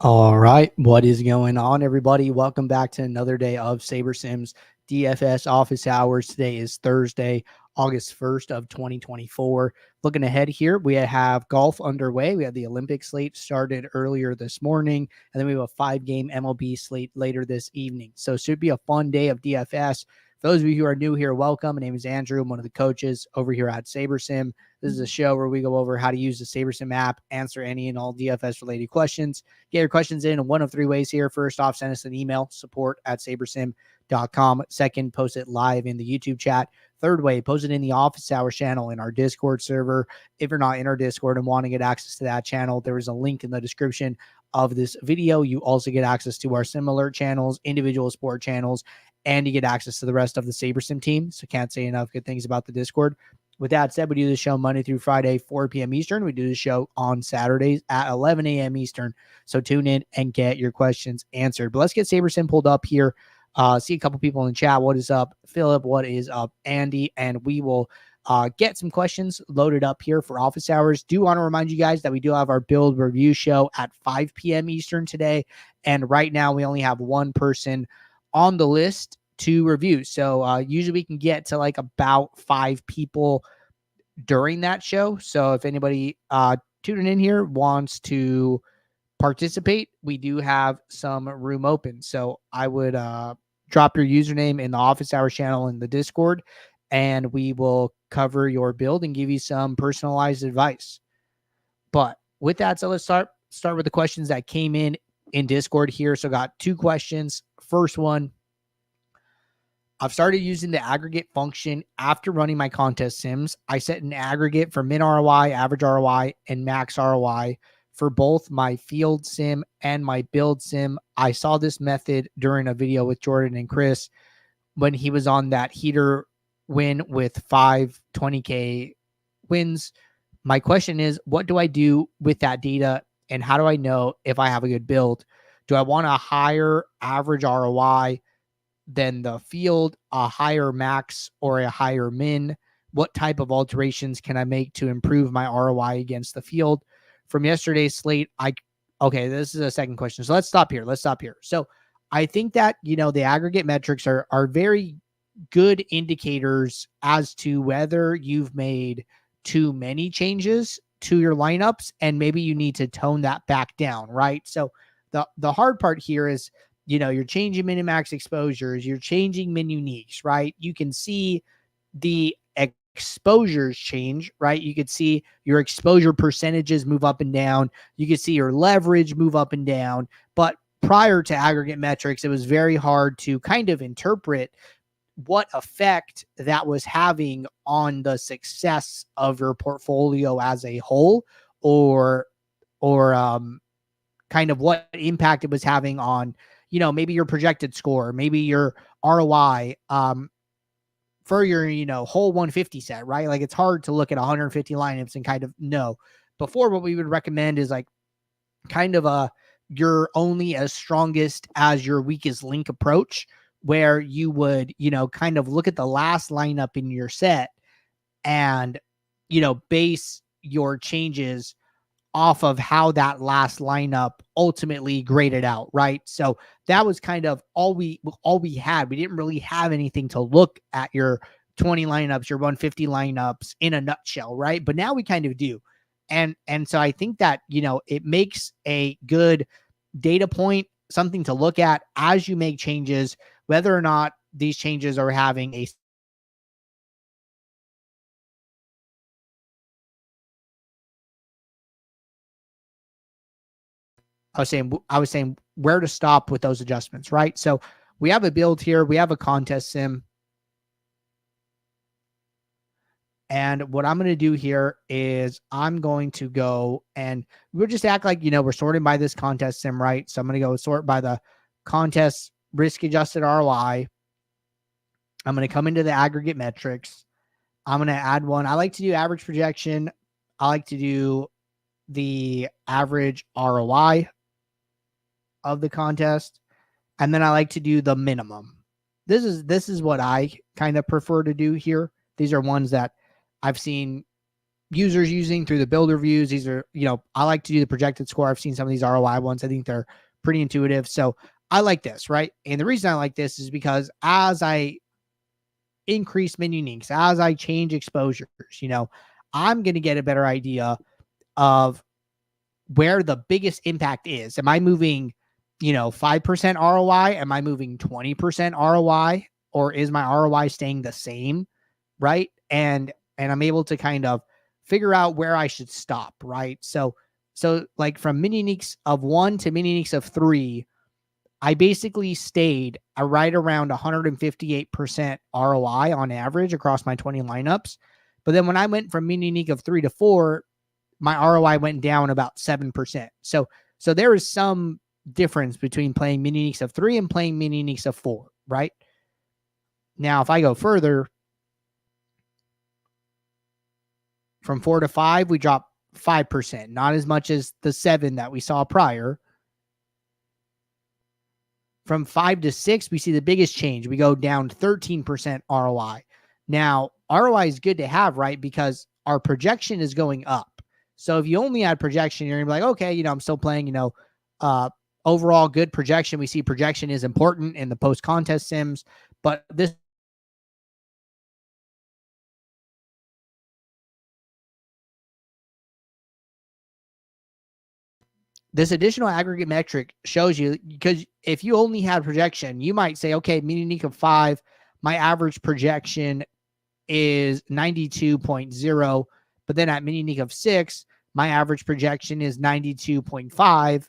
All right, what is going on, everybody? Welcome back to another day of SaberSims DFS office hours. Today is Thursday, August 1st of 2024. Looking ahead here, we have golf underway. We have the Olympic slate started earlier this morning, and then we have a 5-game MLB slate later this evening. So it should be a fun day of DFS. For those of you who are new here, welcome. My name is Andrew. I'm one of the coaches over here at SaberSim. This is a show where we go over how to use the SaberSim app, answer any and all DFS related questions. Get your questions in one of three ways here. First off, send us an email, support@sabersim.com. Second, post it live in the YouTube chat. Third way, post it in the office hours channel in our Discord server. If you're not in our Discord and want to get access to that channel, there is a link in the description of this video. You also get access to our sim alert channels, individual sport channels, and you get access to the rest of the SaberSim team. So can't say enough good things about the Discord. With that said, we do the show Monday through Friday, 4 p.m. Eastern. We do the show on Saturdays at 11 a.m. Eastern. So tune in and get your questions answered. But let's get SaberSim pulled up here. See a couple people in the chat. What is up, Philip? What is up, Andy? And we will get some questions loaded up here for office hours. Do want to remind you guys that we do have our build review show at 5 p.m. Eastern today. And right now we only have one person on the list to review. So usually we can get to like about 5 people during that show. So if anybody tuning in here wants to participate, we do have some room open. So I would drop your username in the office hours channel in the Discord, and we will cover your build and give you some personalized advice. But with that, so let's start with the questions that came in Discord here. So got 2 questions. First one, I've started using the aggregate function after running my contest sims. I set an aggregate for min ROI, average ROI, and max ROI for both my field sim and my build sim. I saw this method during a video with Jordan and Chris when he was on that heater win with 5 20K wins. My question is, what do I do with that data, and how do I know if I have a good build? Do I want a higher average ROI than the field, a higher max or a higher min? What type of alterations can I make to improve my ROI against the field? From yesterday's slate, okay, this is a second question. So let's stop here. So I think that, the aggregate metrics are very good indicators as to whether you've made too many changes to your lineups and maybe you need to tone that back down, right? So the hard part here is, you're changing minimax exposures, you're changing min uniques, right? You can see the exposures change, right? You could see your exposure percentages move up and down. You could see your leverage move up and down. But prior to aggregate metrics, it was very hard to kind of interpret what effect that was having on the success of your portfolio as a whole, or kind of what impact it was having on, maybe your projected score, maybe your ROI, for your, whole 150 set, right? Like it's hard to look at 150 lineups and kind of know. Before, what we would recommend is like kind of you're only as strongest as your weakest link approach, where you would, kind of look at the last lineup in your set and, base your changes off of how that last lineup ultimately graded out, right? So that was kind of all we had. We didn't really have anything to look at your 20 lineups, your 150 lineups in a nutshell, right? But now we kind of do. And so I think that, it makes a good data point, something to look at as you make changes, whether or not these changes are having a I was saying where to stop with those adjustments, right? So we have a build here. We have a contest sim. And what I'm going to do here is I'm going to go and we'll just act like, we're sorting by this contest sim, right? So I'm going to go sort by the contest risk adjusted ROI. I'm going to come into the aggregate metrics. I'm going to add one. I like to do average projection. I like to do the average ROI of the contest. And then I like to do the minimum. This is what I kind of prefer to do here. These are ones that I've seen, users using through the build reviews. These are, I like to do the projected score. I've seen some of these ROI ones. I think they're pretty intuitive. So I like this, right? And the reason I like this is because as I increase min uniques, as I change exposures, I'm going to get a better idea of where the biggest impact is. Am I moving, 5% ROI? Am I moving 20% ROI? Or is my ROI staying the same? Right. And I'm able to kind of figure out where I should stop. Right. So like from min uniques of 1 to min uniques of 3, I basically stayed right around 158% ROI on average across my 20 lineups. But then when I went from min unique of 3 to 4, my ROI went down about 7%. So there is some difference between playing min uniques of 3 and playing min uniques of 4, right? Now, if I go further, from 4 to 5, we drop 5%, not as much as the 7 that we saw prior. From 5 to 6, we see the biggest change. We go down 13% ROI. Now, ROI is good to have, right? Because our projection is going up. So if you only add projection, you're going to be like, okay, I'm still playing, overall good projection. We see projection is important in the post-contest sims, but this additional aggregate metric shows you, because if you only had projection, you might say, okay, min unique of 5, my average projection is 92.0, but then at min unique of 6, my average projection is 92.5,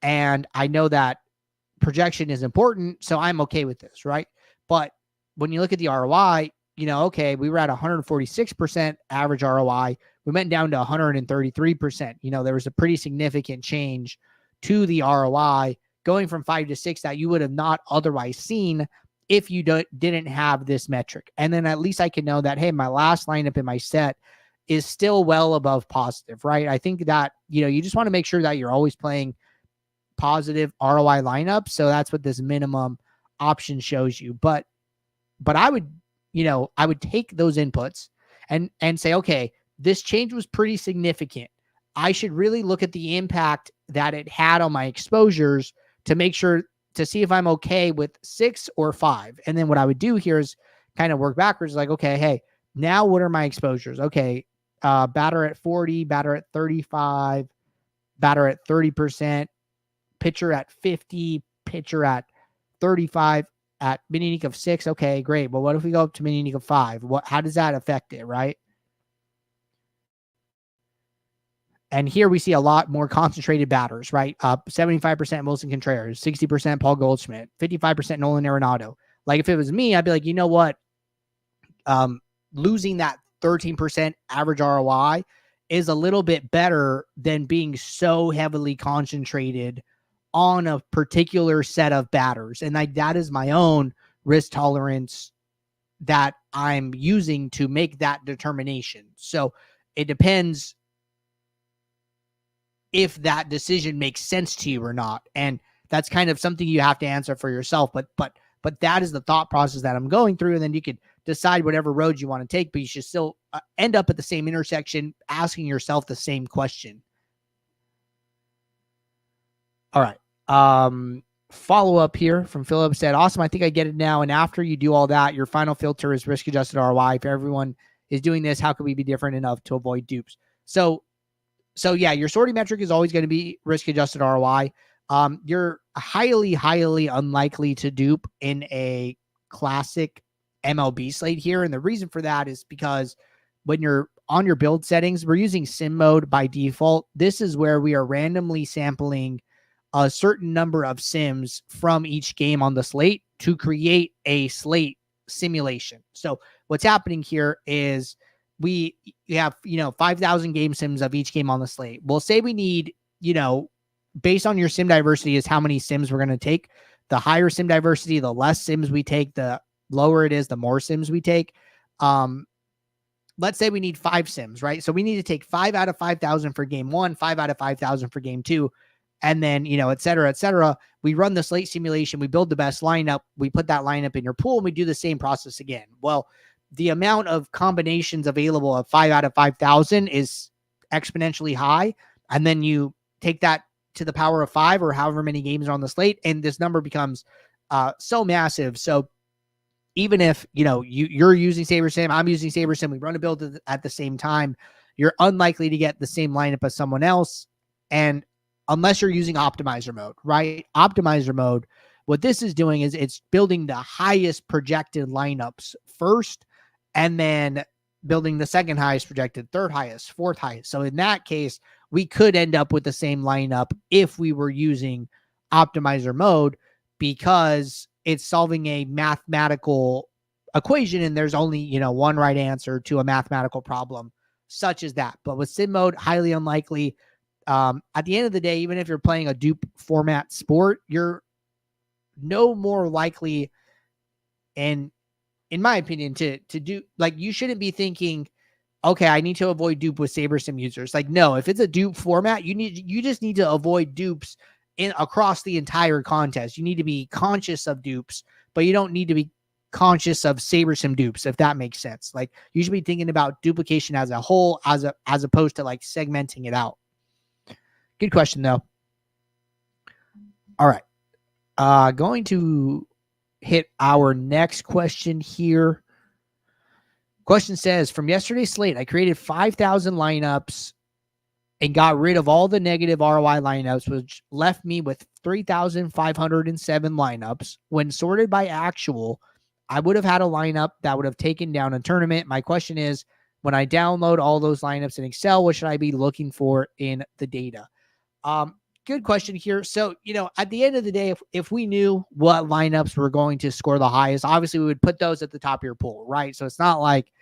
and I know that projection is important, so I'm okay with this, right? But when you look at the ROI, okay, we were at 146% average ROI. We went down to 133%. There was a pretty significant change to the ROI going from 5 to 6 that you would have not otherwise seen if you didn't have this metric. And then at least I can know that, hey, my last lineup in my set is still well above positive, right? I think that, you just want to make sure that you're always playing positive ROI lineups. So that's what this minimum option shows you. But I would, I would take those inputs and say, okay, this change was pretty significant. I should really look at the impact that it had on my exposures to make sure to see if I'm okay with 6 or 5. And then what I would do here is kind of work backwards. Like, okay, hey, now what are my exposures? Okay. Batter at 40, batter at 35, batter at 30%, pitcher at 50, pitcher at 35, at min unique of 6. Okay, great. Well, what if we go up to min unique of 5? How does that affect it, right? And here we see a lot more concentrated batters, right? 75% Wilson Contreras, 60% Paul Goldschmidt, 55% Nolan Arenado. Like if it was me, I'd be like, you know what? Losing that 13% average ROI is a little bit better than being so heavily concentrated on a particular set of batters. And that is my own risk tolerance that I'm using to make that determination. So it depends if that decision makes sense to you or not. And that's kind of something you have to answer for yourself. But that is the thought process that I'm going through. And then you could decide whatever road you want to take, but you should still end up at the same intersection, asking yourself the same question. All right. Follow up here from Philip said, awesome. I think I get it now. And after you do all that, your final filter is risk adjusted ROI. If everyone is doing this, how can we be different enough to avoid dupes? So yeah, your sorting metric is always going to be risk adjusted ROI. You're highly, highly unlikely to dupe in a classic MLB slate here. And the reason for that is because when you're on your build settings, we're using sim mode by default. This is where we are randomly sampling a certain number of sims from each game on the slate to create a slate simulation. So what's happening here is we have, 5,000 game sims of each game on the slate. We'll say we need, based on your sim diversity is how many sims we're going to take. The higher sim diversity, the less sims we take, the lower it is, the more sims we take. Let's say we need 5 sims, right? So we need to take 5 out of 5,000 for game 1, 5 out of 5,000 for game 2. And then, et cetera, et cetera. We run the slate simulation. We build the best lineup. We put that lineup in your pool and we do the same process again. Well, the amount of combinations available of 5 out of 5,000 is exponentially high. And then you take that to the power of 5 or however many games are on the slate, and this number becomes so massive. So even if, you're using SaberSim, I'm using SaberSim, we run a build at the same time, you're unlikely to get the same lineup as someone else. And unless you're using optimizer mode, right? Optimizer mode, what this is doing is it's building the highest projected lineups first, and then building the second highest projected, third highest, fourth highest. So in that case, we could end up with the same lineup if we were using optimizer mode, because it's solving a mathematical equation and there's only, one right answer to a mathematical problem such as that. But with sim mode, highly unlikely. At the end of the day, even if you're playing a dupe format sport, you're no more likely, and in my opinion, to do, like, you shouldn't be thinking, okay, I need to avoid dupe with SaberSim users. Like, no, if it's a dupe format, you just need to avoid dupes across the entire contest. You need to be conscious of dupes, but you don't need to be conscious of SaberSim dupes, if that makes sense. Like, you should be thinking about duplication as a whole, as opposed to like segmenting it out. Good question though. All right. Going to hit our next question here. Question says, from yesterday's slate, I created 5,000 lineups and got rid of all the negative ROI lineups, which left me with 3,507 lineups. When sorted by actual, I would have had a lineup that would have taken down a tournament. My question is, when I download all those lineups in Excel, what should I be looking for in the data? Good question here. So, at the end of the day, if we knew what lineups were going to score the highest, obviously we would put those at the top of your pool, right? So it's not like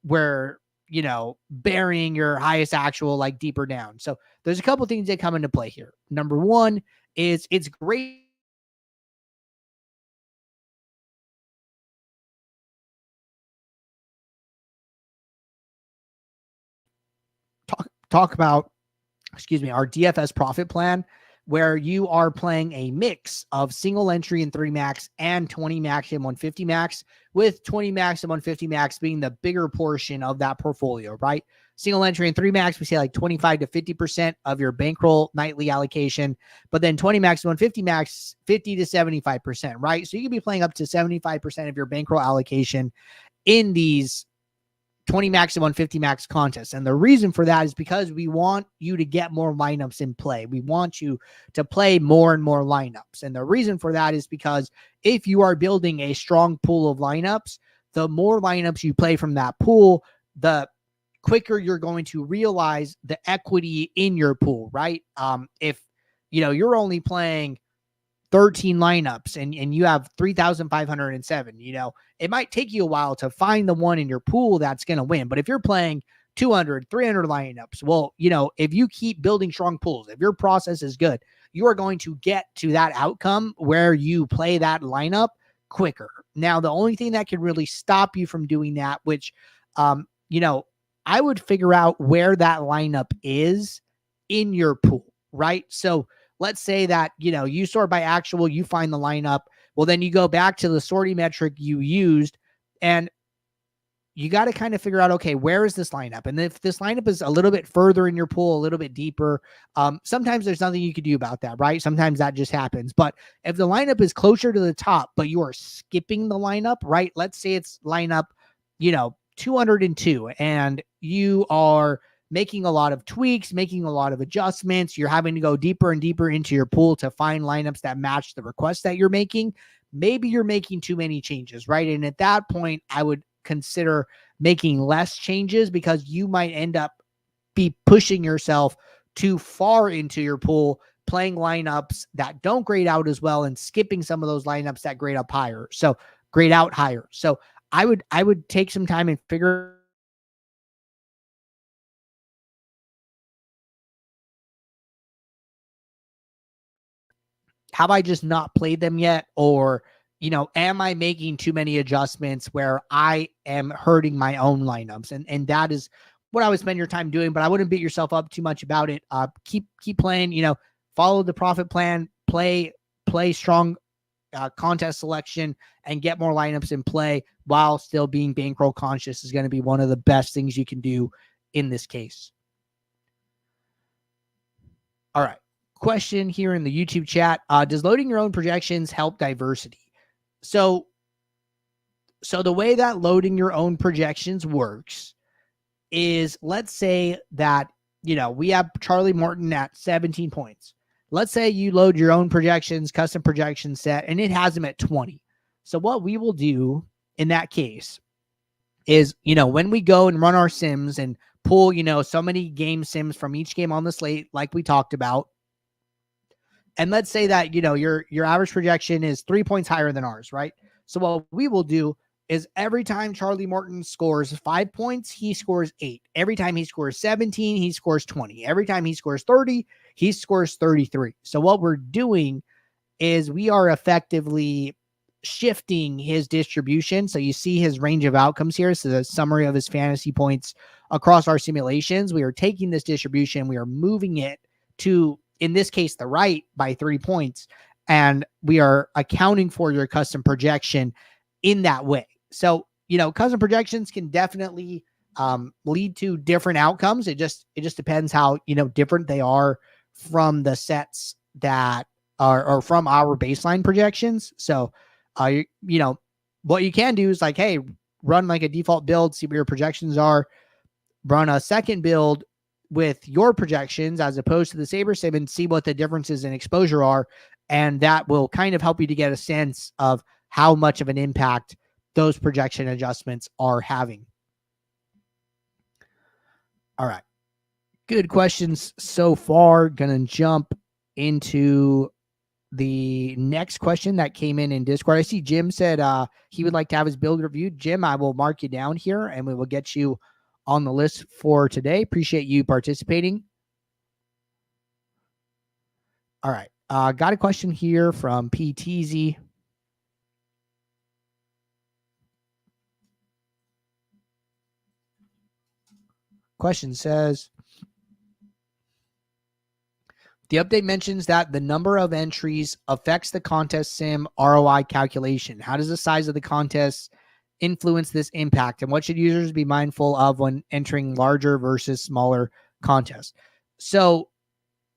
we're, burying your highest actual like deeper down. So there's a couple things that come into play here. Number one is it's great talk about, our DFS profit plan, where you are playing a mix of single entry and 3 max and 20 max and 150 max, with 20 max and 150 max being the bigger portion of that portfolio, right? Single entry and 3 max, we say like 25 to 50% of your bankroll nightly allocation, but then 20 max and 150 max, 50 to 75%, right? So you can be playing up to 75% of your bankroll allocation in these 20 max and 150 max contests. And the reason for that is because we want you to get more lineups in play. We want you to play more and more lineups. And the reason for that is because if you are building a strong pool of lineups, the more lineups you play from that pool, the quicker you're going to realize the equity in your pool, right? If you're only playing 13 lineups and you have 3,507, it might take you a while to find the one in your pool that's going to win. But if you're playing 200, 300 lineups, well, if you keep building strong pools, if your process is good, you are going to get to that outcome where you play that lineup quicker. Now, the only thing that can really stop you from doing that, which, I would figure out where that lineup is in your pool, right? So let's say that, you sort by actual, you find the lineup. Well, then you go back to the sorting metric you used, and you got to kind of figure out, okay, where is this lineup? And if this lineup is a little bit further in your pool, a little bit deeper, sometimes there's nothing you could do about that, right? Sometimes that just happens. But if the lineup is closer to the top, but you are skipping the lineup, right? Let's say it's lineup, 202, and you are making a lot of tweaks, making a lot of adjustments. You're having to go deeper and deeper into your pool to find lineups that match the requests that you're making. Maybe you're making too many changes, right? And at that point, I would consider making less changes, because you might end up be pushing yourself too far into your pool, playing lineups that don't grade out as well and skipping some of those lineups that grade out higher. So I would take some time and figure. Have I just not played them yet? Or, am I making too many adjustments where I am hurting my own lineups? And that is what I would spend your time doing, but I wouldn't beat yourself up too much about it. Keep playing, follow the profit plan, play strong contest selection and get more lineups in play while still being bankroll conscious is going to be one of the best things you can do in this case. All right. Question here in the YouTube chat. Does loading your own projections help diversity? So the way that loading your own projections works is, let's say that, we have Charlie Morton at 17 points. Let's say you load your own projections, custom projection set, and it has him at 20. So what we will do in that case is, when we go and run our sims and pull, so many game sims from each game on the slate, like we talked about, and let's say that, your average projection is 3 points higher than ours, right? So what we will do is every time Charlie Morton scores 5 points, he scores 8. Every time he scores 17, he scores 20. Every time he scores 30, he scores 33. So what we're doing is we are effectively shifting his distribution. So you see his range of outcomes here. So the summary of his fantasy points across our simulations, we are taking this distribution, we are moving it to, in this case, the right by 3 points. And we are accounting for your custom projection in that way. So, custom projections can definitely lead to different outcomes. It just depends how, different they are from the sets that are, or from our baseline projections. So, what you can do is like, hey, run like a default build, see what your projections are, run a second build with your projections as opposed to the Saber Sim and see what the differences in exposure are. And that will kind of help you to get a sense of how much of an impact those projection adjustments are having. All right. Good questions so far. Gonna jump into the next question that came in Discord. I see Jim said he would like to have his build reviewed. Jim, I will mark you down here and we will get you on the list for today. Appreciate you participating. All right. Got a question here from PTZ. Question says, the update mentions that the number of entries affects the contest sim ROI calculation. How does the size of the contest influence this impact? And what should users be mindful of when entering larger versus smaller contests? So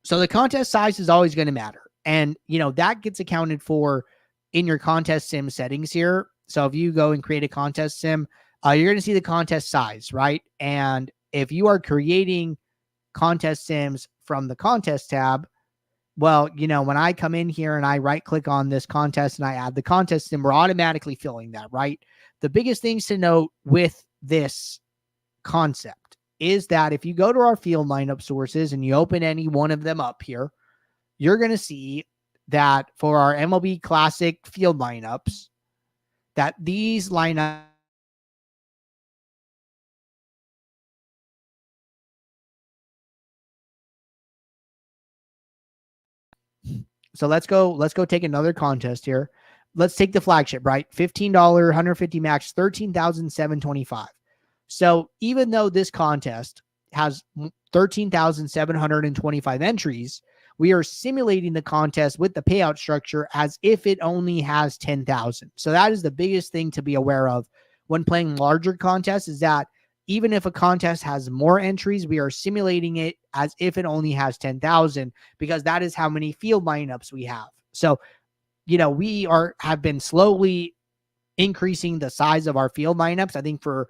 the contest size is always going to matter. And, that gets accounted for in your contest sim settings here. So if you go and create a contest sim, you're going to see the contest size, right? And if you are creating contest sims from the contest tab, well, when I come in here and I right click on this contest and I add the contest sim, we're automatically filling that, right? The biggest things to note with this concept is that if you go to our field lineup sources and you open any one of them up here, you're going to see that for our MLB Classic field lineups, that these lineups So let's go take another contest here. Let's take the flagship, right? $15, 150 max, 13,725. So even though this contest has 13,725 entries, we are simulating the contest with the payout structure as if it only has 10,000. So that is the biggest thing to be aware of when playing larger contests, is that even if a contest has more entries, we are simulating it as if it only has 10,000, because that is how many field lineups we have. So, we have been slowly increasing the size of our field lineups. I think for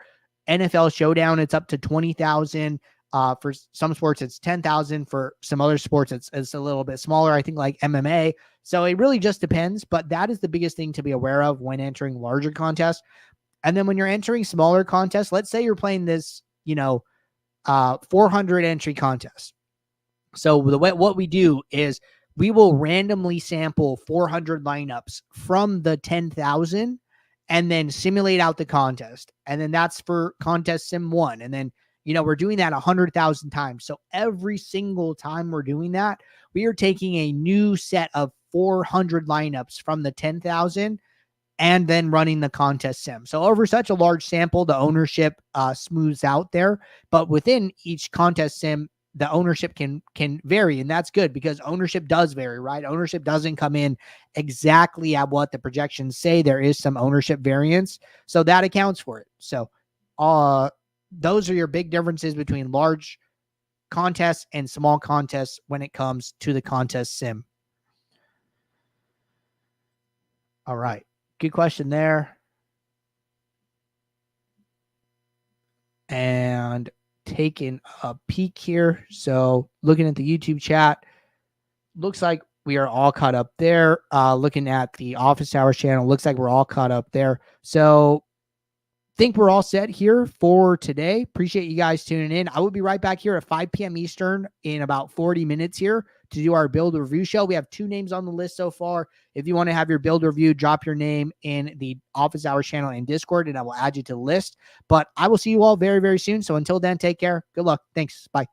NFL Showdown, it's up to 20,000. For some sports, it's 10,000. For some other sports, it's a little bit smaller, I think, like MMA. So it really just depends. But that is the biggest thing to be aware of when entering larger contests. And then when you're entering smaller contests, let's say you're playing this, 400 entry contest. So what we do is we will randomly sample 400 lineups from the 10,000 and then simulate out the contest. And then that's for contest sim 1. And then, we're doing that 100,000 times. So every single time we're doing that, we are taking a new set of 400 lineups from the 10,000 and then running the contest sim. So over such a large sample, the ownership smooths out there. But within each contest sim, the ownership can vary, and that's good because ownership does vary, right? Ownership doesn't come in exactly at what the projections say. There is some ownership variance, so that accounts for it. So those are your big differences between large contests and small contests when it comes to the contest sim. All right, good question there. And taking a peek here. So looking at the YouTube chat, looks like we are all caught up there. Looking at the Office Hours channel, looks like we're all caught up there. So think we're all set here for today. Appreciate you guys tuning in. I will be right back here at 5 p.m. Eastern in about 40 minutes here to do our build review show. We have 2 names on the list so far. If you want to have your build review, drop your name in the Office Hours channel in Discord, and I will add you to the list. But I will see you all very, very soon. So until then, take care. Good luck. Thanks. Bye.